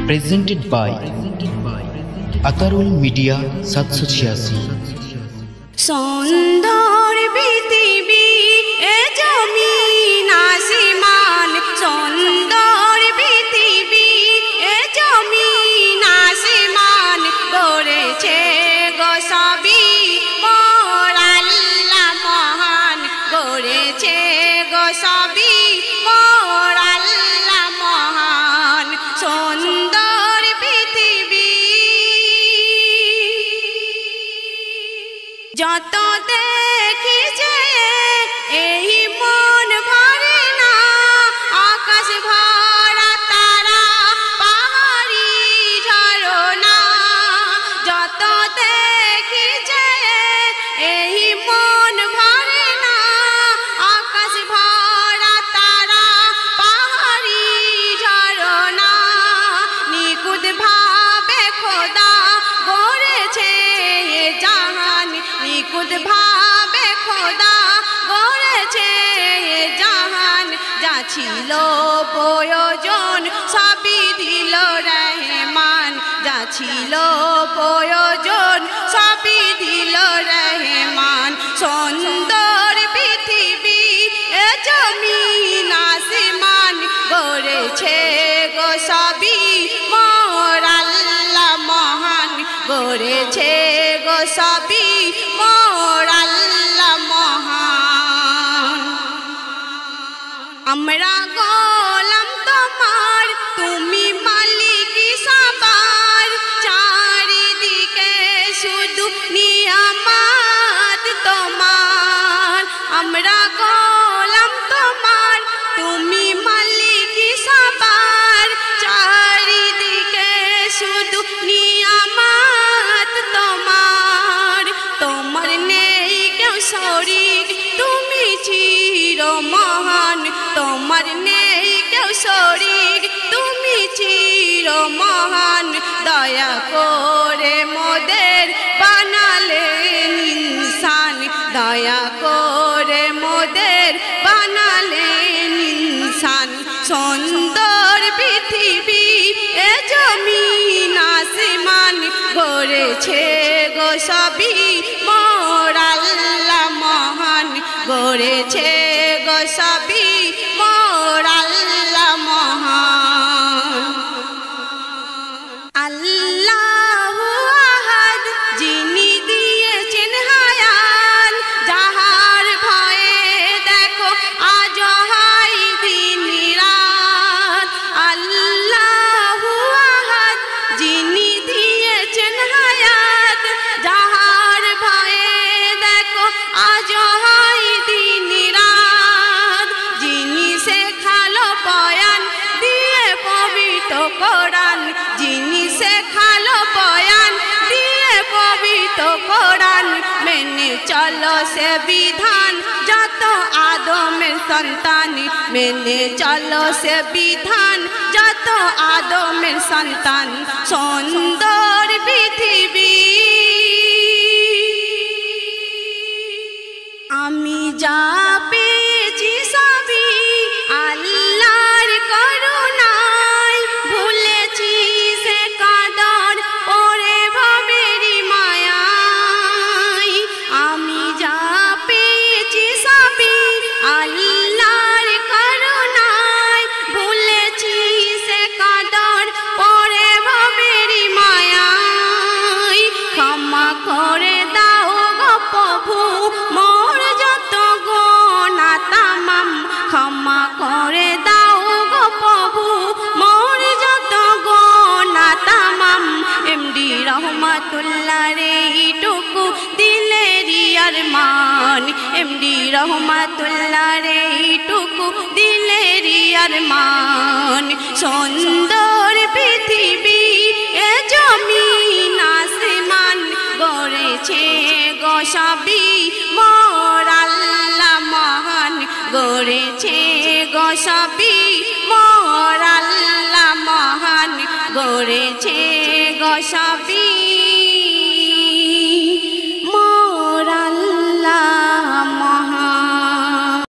presented by Atarul Media 786 সুন্দর পৃথিবী এ জমিন আসমান সুন্দর পৃথিবী এ জমিন আসমান গড়েছে গো সবই মোর আল্লাহ মহান গড়েছে গো সবই মোর আল্লাহ মহান সুন্দর পৃথিবী যত দেখি যে এই মন ভরে না আকাশ ভরা তারা পাহাড়ি ঝরনা যত দেখি যে এই মন ভরে না আকাশ ভরা তারা পাহাড়ি ঝরনা নিখুঁত ভাবে খোদা গড়েছে জাহান নিখুঁত ভাবে খোদা গড়েছে জাহান যা ছিল প্রয়োজন সবই দিল রহমান যা ছিল প্রয়োজন সবই দিল রহমান সুন্দর পৃথিবী এ জমিন আসমান গড়েছে গো সবই মোর আল্লাহ মহান গড়েছে গো সবই মোর আল্লাহ মহান আমরা গোলাম তোমার তুমি মালিক সবার চারিদিকে শুধু নিয়ামত তোমার আমরা গোলাম তোমার তুমি মালিক সবার চারিদিকে শুধু নিয়ামত তোমার তোমার নেই কেউ শরীক তুমি চির মহান তোমার নেই কেউ শরীক তুমি চির মহান দয়া করে মোদের বানালেন ইনসান দয়া করে মোদের বানালেন ইনসান সুন্দর পৃথিবী এ জমিন আসমান গড়েছে গো সবই মোর আল্লাহ মহান গড়েছে গো সবই মোর আল্লাহ মহান আল্লাহু আহাদ যিনি দিয়েছেন হায়াত যাহার ভয়ে দেখো আজ হয় দিন রাত আল্লাহু আহাদ যিনি দিয়েছেন হায়াত যাহার ভয়ে দেখো আজ হয় দিন রাত যিনি শেখালো বয়ান দিয়ে পবিত্র কোরআন যিনি শেখালো বয়ান দিয়ে পবিত্র কোরআন মেনে চলো সে বিধান যত আদমের সন্তান মেনে চলো সে বিধান যত আদমের সন্তান সুন্দর পৃথিবী আমি যা পেয়েছি সবই আল্লাহর করুণায় ভুলেছি সে কদর ওরে ভবেরি মায়ায় আমি যা পেয়েছি সবই আল্লাহর করুণায় ভুলেছি সে কদর ওরে ভবেরি মায়ায় ক্ষমা করে দাও গো প্রভু মোর যত গোনা তামাম ক্ষমা করে দাও গো প্রভু মোর যত গোনা তামাম এমডি রহমাতুল্লাহ রে এইটুকু দিলেরই আরমান এমডি রহমাতুল্লাহ রে এইটুকু দিলেরই আরমান সুন্দর পৃথিবী এ জমিন আসমান গড়েছে গো সবই মোর আল্লাহ মহান গড়েছে গো সবই মোর আল্লাহ মহান গড়েছে গো সবই